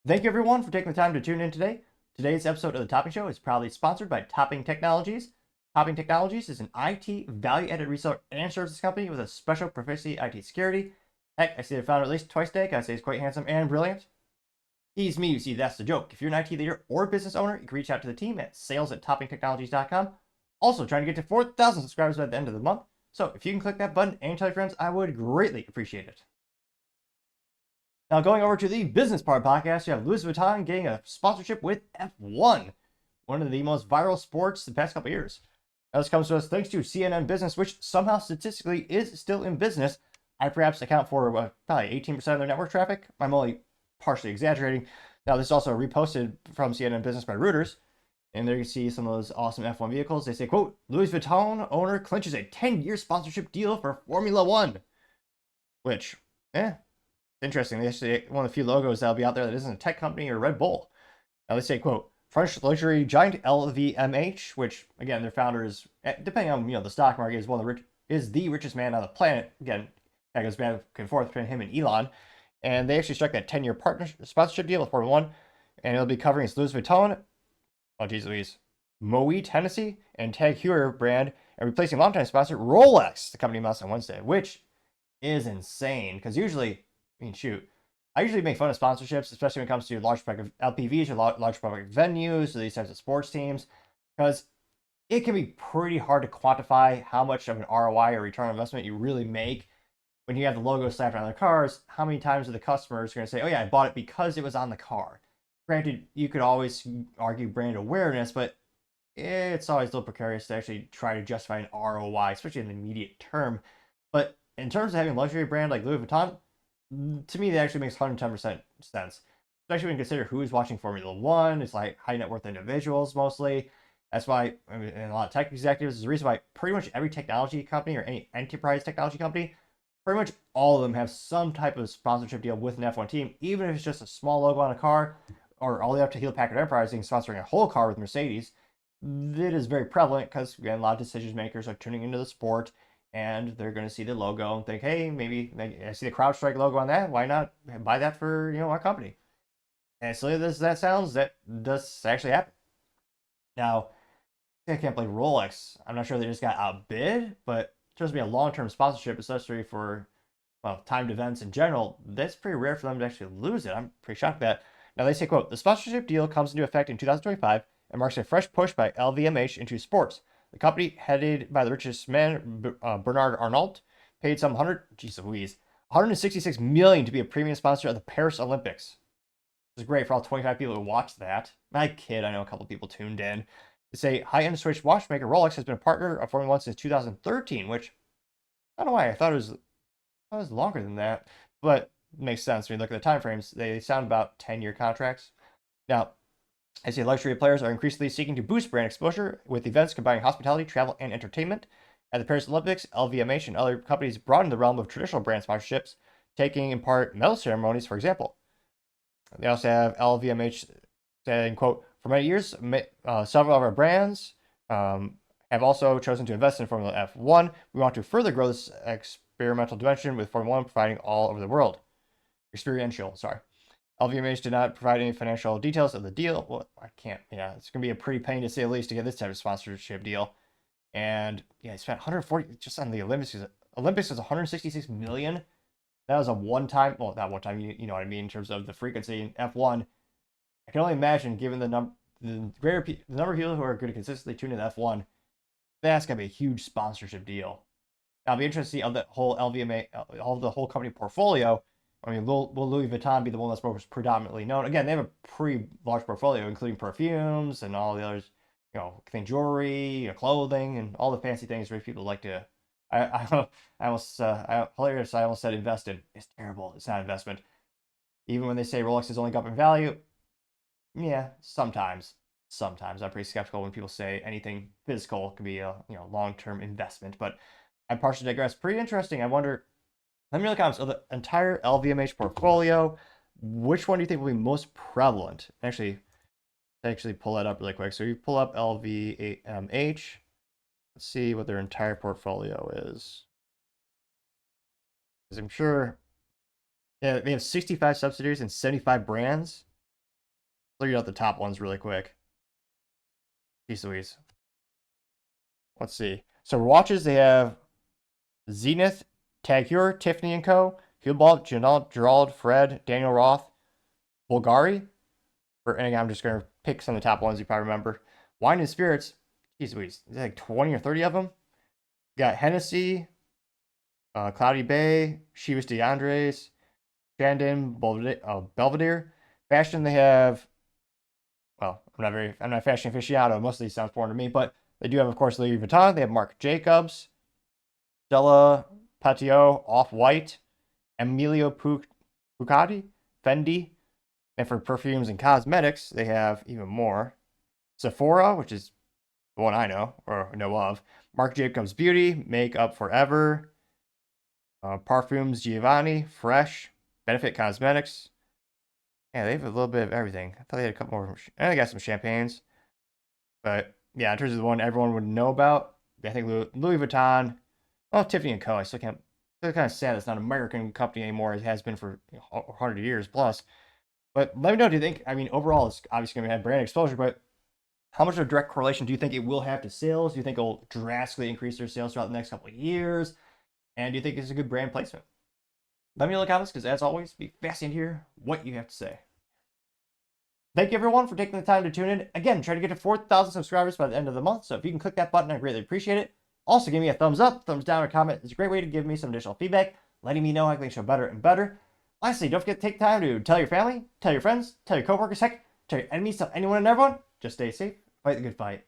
Thank you everyone for taking the time to tune in today. Today's episode of the Topping Show is proudly sponsored by Topping Technologies. Topping Technologies is an IT value-added reseller and services company with a special proficiency in IT security. Heck, I see their founder at least twice a day. I say he's quite handsome and brilliant. He's me, you see, that's the joke. If you're an IT leader or business owner, you can reach out to the team at sales@toppingtechnologies.com. Also, trying to get to 4,000 subscribers by the end of the month. So if you can click that button and tell your friends, I would greatly appreciate it. Now, going over to the business part of the podcast, you have Louis Vuitton getting a sponsorship with F1, one of the most viral sports the past couple of years. Now, this comes to us thanks to CNN Business, which somehow statistically is still in business. I perhaps account for probably 18% of their network traffic. I'm only partially exaggerating. Now, this is also reposted from CNN Business by Reuters. And there you see some of those awesome F1 vehicles. They say, quote, Louis Vuitton owner clinches a 10-year sponsorship deal for Formula One. Which, interesting. They actually one of the few logos that'll be out there that isn't a tech company or Red Bull. Now they say, quote, French luxury giant LVMH, which again their founder is, depending on the stock market, is the richest man on the planet. Again, that goes back and forth between him and Elon. And they actually struck that 10-year partnership sponsorship deal with Formula One, and it'll be covering its Louis Vuitton, oh geez Louise, Moet Hennessy, and Tag Heuer brand, and replacing longtime sponsor Rolex. The company announced on Wednesday, which is insane because usually, I mean, shoot, I usually make fun of sponsorships, especially when it comes to large public LPVs or large public venues or these types of sports teams, because it can be pretty hard to quantify how much of an ROI or return on investment you really make when you have the logo slapped on their cars. How many times are the customers going to say, oh yeah, I bought it because it was on the car? Granted, you could always argue brand awareness, but it's always a little precarious to actually try to justify an ROI, especially in the immediate term. But in terms of having a luxury brand like Louis Vuitton, to me, that actually makes 110% sense, especially when you consider who's watching Formula One. It's like high net worth individuals mostly. That's why, I mean, and a lot of tech executives, is the reason why pretty much every technology company or any enterprise technology company, pretty much all of them have some type of sponsorship deal with an F1 team, even if it's just a small logo on a car, or all the way up to Hewlett Packard Enterprise sponsoring a whole car with Mercedes. It is very prevalent because again, a lot of decision makers are tuning into the sport and they're going to see the logo and think, hey, maybe I see the CrowdStrike logo on that. Why not buy that for our company? And as silly as that sounds, that does actually happen. Now, I can't believe Rolex. I'm not sure they just got outbid, but just to be a long-term sponsorship, especially for timed events in general, that's pretty rare for them to actually lose it. I'm pretty shocked at that. Now they say, quote, the sponsorship deal comes into effect in 2025 and marks a fresh push by LVMH into sports. The company, headed by the richest man, Bernard Arnault, paid some 166 million to be a premium sponsor of the Paris Olympics. It was great for all 25 people who watched that. I kid, I know a couple people tuned in. They say high-end Swiss watchmaker Rolex has been a partner of Formula One since 2013, which I don't know why I thought it was longer than that, but it makes sense when you look at the time frames. They sound about 10-year contracts. Now, I say luxury players are increasingly seeking to boost brand exposure with events combining hospitality, travel, and entertainment. At the Paris Olympics, LVMH and other companies broaden the realm of traditional brand sponsorships, taking in part medal ceremonies, for example. They also have LVMH saying, quote, for many years, several of our brands have also chosen to invest in Formula F1. We want to further grow this experimental dimension with Formula One providing all over the world. Experiential, sorry. LVMH did not provide any financial details of the deal. Well, I can't, it's going to be a pretty pain to say the least to get this type of sponsorship deal. And yeah, he spent 140 just on the Olympics. Olympics was 166 million. That was a one-time, well, not one time, you know what I mean, in terms of the frequency in F1. I can only imagine, given the number of people who are going to consistently tune in F1, that's going to be a huge sponsorship deal. Now, I'll be interested to see of the whole LVMH, all the whole company portfolio. I mean, will Louis Vuitton be the one that's most predominantly known? Again, they have a pretty large portfolio, including perfumes and all the others, jewelry, clothing, and all the fancy things rich people like to. Hilarious. I almost said invest in. It's terrible. It's not investment. Even when they say Rolex has only gone up in value, yeah, sometimes. Sometimes I'm pretty skeptical when people say anything physical can be a long-term investment. But I partially digress. Pretty interesting. I wonder. Let me know in the comments of the entire LVMH portfolio. Which one do you think will be most prevalent? Actually pull that up really quick. So you pull up LVMH. Let's see what their entire portfolio is. Because I'm sure, yeah, they have 65 subsidiaries and 75 brands. Figure out the top ones really quick. Jeez Louise. Let's see. So watches, they have Zenith, Tag Heuer, Tiffany & Co., Hublot, Gerald, Fred, Daniel Roth, Bulgari. And again, I'm just going to pick some of the top ones you probably remember. Wine and Spirits. Jeez Louise. There's like 20 or 30 of them. Got Hennessy, Cloudy Bay, Chivas DeAndres, Shandon, Belvedere. Fashion, they have, well, I'm not a fashion aficionado. Most of these sound foreign to me, but they do have, of course, Louis Vuitton. They have Marc Jacobs, Stella Patio, Off-White, Emilio Pucciati, Fendi. And for perfumes and cosmetics, they have even more. Sephora, which is the one I know or know of. Marc Jacobs Beauty, Make Up Forever, Parfums Giovanni, Fresh, Benefit Cosmetics. Yeah, they have a little bit of everything. I thought they had a couple more. And they got some champagnes. But yeah, in terms of the one everyone would know about, I think Louis Vuitton. Well, Tiffany & Co. I still can't. It's kind of sad it's not an American company anymore. It has been for 100 years plus. But let me know, do you think, I mean, overall, it's obviously going to have brand exposure, but how much of a direct correlation do you think it will have to sales? Do you think it'll drastically increase their sales throughout the next couple of years? And do you think it's a good brand placement? Let me know in the comments, because as always, it'd be fascinating to hear what you have to say. Thank you, everyone, for taking the time to tune in. Again, try to get to 4,000 subscribers by the end of the month, so if you can click that button, I greatly appreciate it. Also, give me a thumbs up, thumbs down, or comment. It's a great way to give me some additional feedback, letting me know how I can make the show better and better. Lastly, don't forget to take time to tell your family, tell your friends, tell your coworkers, heck, tell your enemies, tell anyone and everyone. Just stay safe, fight the good fight.